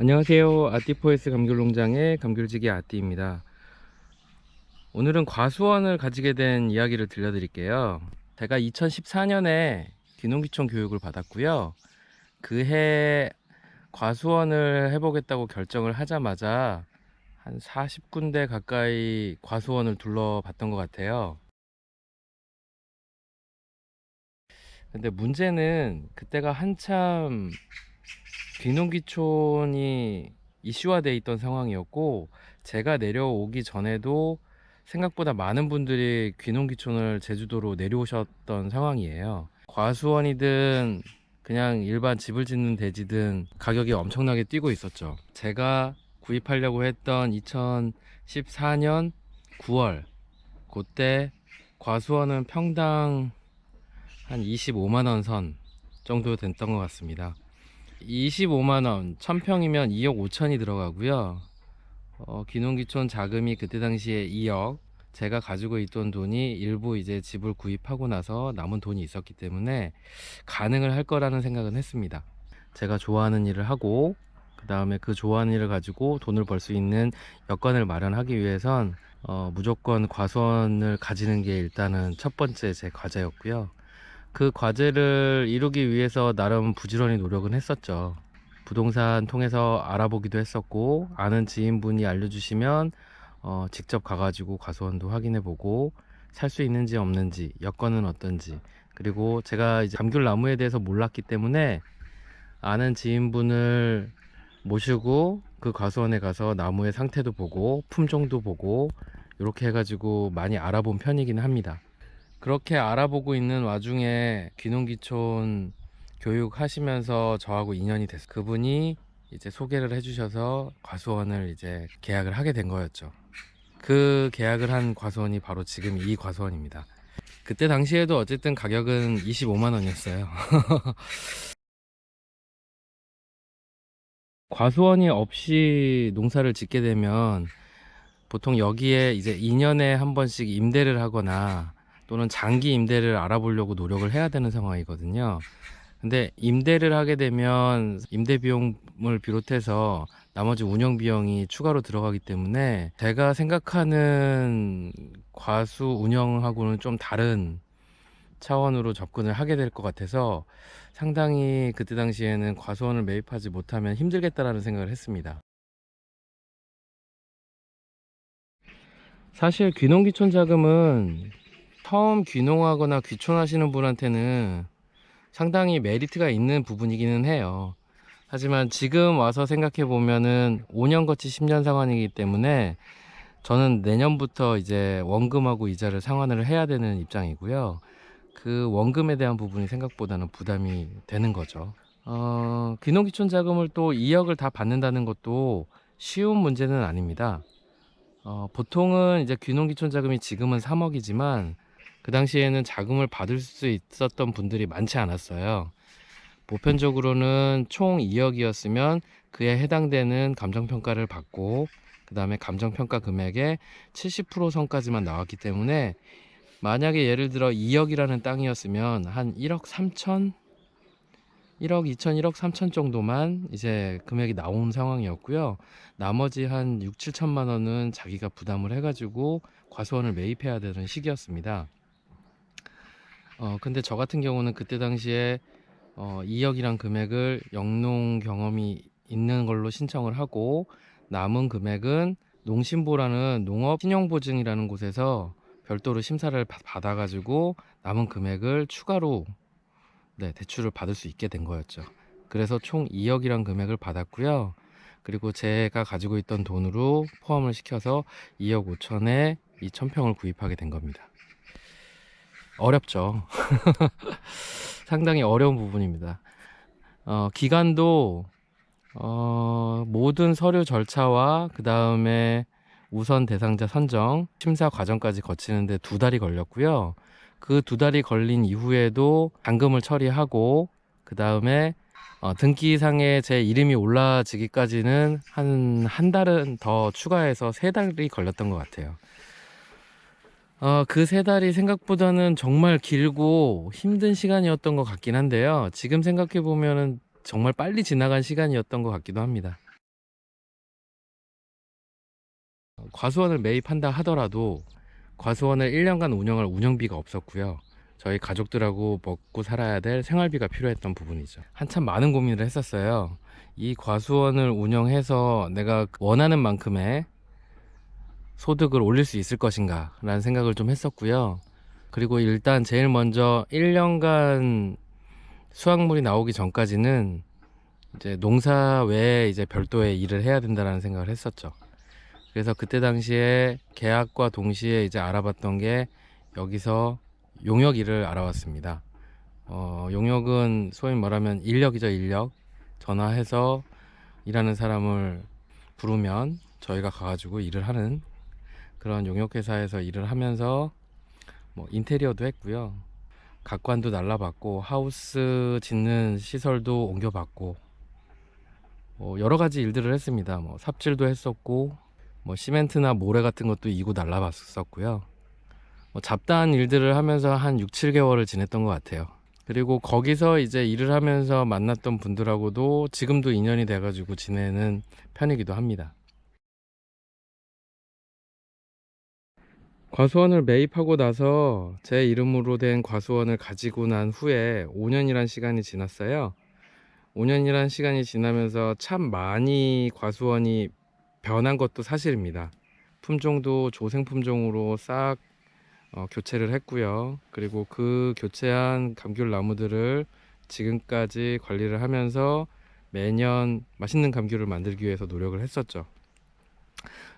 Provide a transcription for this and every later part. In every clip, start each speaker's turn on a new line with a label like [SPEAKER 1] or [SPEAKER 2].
[SPEAKER 1] 안녕하세요. 아띠포에스 감귤농장의 감귤지기 아띠입니다. 오늘은 과수원을 가지게 된 이야기를 들려드릴게요. 제가 2014년에 귀농귀촌 교육을 받았고요. 그해 과수원을 해보겠다고 결정을 하자마자 한 40군데 가까이 과수원을 둘러봤던 것 같아요. 근데 문제는 그때가 한참 귀농귀촌이 이슈화되어 있던 상황이었고, 제가 내려오기 전에도 생각보다 많은 분들이 귀농귀촌을 제주도로 내려오셨던 상황이에요. 과수원이든 그냥 일반 집을 짓는 대지든 가격이 엄청나게 뛰고 있었죠. 제가 구입하려고 했던 2014년 9월, 그때 과수원은 평당 한 25만원 선 정도 됐던 것 같습니다. 25만원, 1000평이면 2억 5천이 들어가고요. 귀농귀촌 자금이 그때 당시에 2억, 제가 가지고 있던 돈이 일부 이제 집을 구입하고 나서 남은 돈이 있었기 때문에 가능을 할 거라는 생각은 했습니다. 제가 좋아하는 일을 하고, 그 다음에 그 좋아하는 일을 가지고 돈을 벌 수 있는 여건을 마련하기 위해선 무조건 과수원을 가지는 게 일단은 첫 번째 제 과제였고요. 그 과제를 이루기 위해서 나름 부지런히 노력은 했었죠. 부동산 통해서 알아보기도 했었고, 아는 지인분이 알려주시면 직접 가가지고 과수원도 확인해보고, 살 수 있는지 없는지, 여건은 어떤지, 그리고 제가 이제 감귤나무에 대해서 몰랐기 때문에 아는 지인분을 모시고 그 과수원에 가서 나무의 상태도 보고 품종도 보고 이렇게 해가지고 많이 알아본 편이긴 합니다. 그렇게 알아보고 있는 와중에 귀농귀촌 교육하시면서 저하고 인연이 됐어요. 그분이 이제 소개를 해주셔서 과수원을 이제 계약을 하게 된 거였죠. 그 계약을 한 과수원이 바로 지금 이 과수원입니다. 그때 당시에도 어쨌든 가격은 25만 원이었어요. 과수원이 없이 농사를 짓게 되면 보통 여기에 이제 2년에 한 번씩 임대를 하거나 또는 장기 임대를 알아보려고 노력을 해야 되는 상황이거든요. 근데 임대를 하게 되면 임대 비용을 비롯해서 나머지 운영 비용이 추가로 들어가기 때문에 제가 생각하는 과수 운영하고는 좀 다른 차원으로 접근을 하게 될 것 같아서 상당히 그때 당시에는 과수원을 매입하지 못하면 힘들겠다라는 생각을 했습니다. 사실 귀농귀촌 자금은 처음 귀농하거나 귀촌하시는 분한테는 상당히 메리트가 있는 부분이기는 해요. 하지만 지금 와서 생각해 보면은 5년 거치 10년 상환이기 때문에 저는 내년부터 이제 원금하고 이자를 상환을 해야 되는 입장이고요. 그 원금에 대한 부분이 생각보다는 부담이 되는 거죠. 귀농귀촌 자금을 또 2억을 다 받는다는 것도 쉬운 문제는 아닙니다. 보통은 이제 귀농귀촌 자금이 지금은 3억이지만 그 당시에는 자금을 받을 수 있었던 분들이 많지 않았어요. 보편적으로는 총 2억이었으면 그에 해당되는 감정평가를 받고 그 다음에 감정평가 금액의 70% 선까지만 나왔기 때문에 만약에 예를 들어 2억이라는 땅이었으면 한 1억 3천, 1억 2천, 1억 3천 정도만 이제 금액이 나온 상황이었고요. 나머지 한 6, 7천만 원은 자기가 부담을 해가지고 과수원을 매입해야 되는 시기였습니다. 근데 저 같은 경우는 그때 당시에 2억이란 금액을 영농 경험이 있는 걸로 신청을 하고 남은 금액은 농심보라는 농업 신용보증이라는 곳에서 별도로 심사를 받아가지고 남은 금액을 추가로 대출을 받을 수 있게 된 거였죠. 그래서 총 2억이란 금액을 받았고요. 그리고 제가 가지고 있던 돈으로 포함을 시켜서 2억 5천에 이 1000평을 구입하게 된 겁니다. 어렵죠. 상당히 어려운 부분입니다. 기간도 모든 서류 절차와 그 다음에 우선 대상자 선정, 심사 과정까지 거치는데 2달이 걸렸고요. 그 2달이 걸린 이후에도 잔금을 처리하고 그 다음에 등기상에 제 이름이 올라지기까지는 한 달은 더 추가해서 3달이 걸렸던 것 같아요. 그 3달이 생각보다는 정말 길고 힘든 시간이었던 것 같긴 한데요. 지금 생각해 보면은 정말 빨리 지나간 시간이었던 것 같기도 합니다. 과수원을 매입한다 하더라도 과수원을 1년간 운영할 운영비가 없었고요. 저희 가족들하고 먹고 살아야 될 생활비가 필요했던 부분이죠. 한참 많은 고민을 했었어요. 이 과수원을 운영해서 내가 원하는 만큼의 소득을 올릴 수 있을 것인가 라는 생각을 좀 했었고요. 그리고 일단 제일 먼저 1년간 수확물이 나오기 전까지는 이제 농사 외에 이제 별도의 일을 해야 된다라는 생각을 했었죠. 그래서 그때 당시에 계약과 동시에 이제 알아봤던 게 여기서 용역 일을 알아봤습니다. 용역은 소위 말하면 인력이죠, 인력. 전화해서 일하는 사람을 부르면 저희가 가가지고 일을 하는 그런 용역회사에서 일을 하면서 뭐 인테리어도 했고요. 각관도 날라봤고 하우스 짓는 시설도 옮겨봤고 여러 가지 일들을 했습니다. 뭐 삽질도 했었고 뭐 시멘트나 모래 같은 것도 이고 날라봤었고요. 뭐 잡다한 일들을 하면서 한 6, 7개월을 지냈던 것 같아요. 그리고 거기서 이제 일을 하면서 만났던 분들하고도 지금도 인연이 돼가지고 지내는 편이기도 합니다. 과수원을 매입하고 나서 제 이름으로 된 과수원을 가지고 난 후에 5년이란 시간이 지났어요. 5년이란 시간이 지나면서 참 많이 과수원이 변한 것도 사실입니다. 품종도 조생 품종으로 싹 교체를 했고요. 그리고 그 교체한 감귤 나무들을 지금까지 관리를 하면서 매년 맛있는 감귤을 만들기 위해서 노력을 했었죠.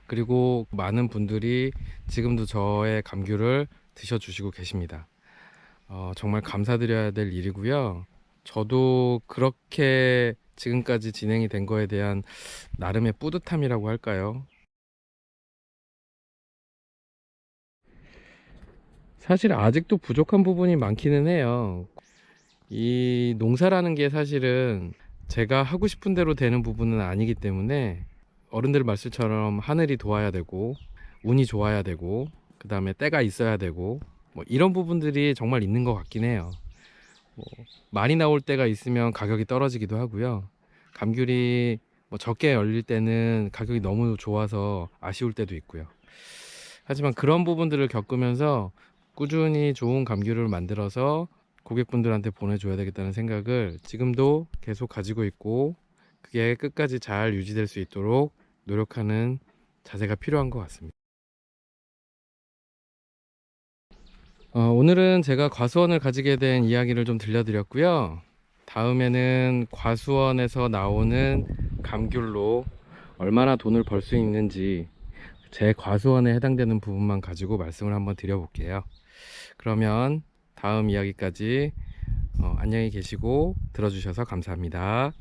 [SPEAKER 1] 그리고 많은 분들이 지금도 저의 감귤을 드셔주시고 계십니다. 정말 감사드려야 될 일이고요. 저도 그렇게 지금까지 진행이 된 거에 대한 나름의 뿌듯함이라고 할까요? 사실 아직도 부족한 부분이 많기는 해요. 이 농사라는 게 사실은 제가 하고 싶은 대로 되는 부분은 아니기 때문에 어른들 말씀처럼 하늘이 도와야 되고 운이 좋아야 되고 그 다음에 때가 있어야 되고 뭐 이런 부분들이 정말 있는 것 같긴 해요. 뭐 많이 나올 때가 있으면 가격이 떨어지기도 하고요. 감귤이 뭐 적게 열릴 때는 가격이 너무 좋아서 아쉬울 때도 있고요. 하지만 그런 부분들을 겪으면서 꾸준히 좋은 감귤을 만들어서 고객분들한테 보내줘야 되겠다는 생각을 지금도 계속 가지고 있고 그게 끝까지 잘 유지될 수 있도록 노력하는 자세가 필요한 것 같습니다. 오늘은 제가 과수원을 가지게 된 이야기를 좀 들려드렸고요. 다음에는 과수원에서 나오는 감귤로 얼마나 돈을 벌 수 있는지 제 과수원에 해당되는 부분만 가지고 말씀을 한번 드려볼게요. 그러면 다음 이야기까지 안녕히 계시고 들어주셔서 감사합니다.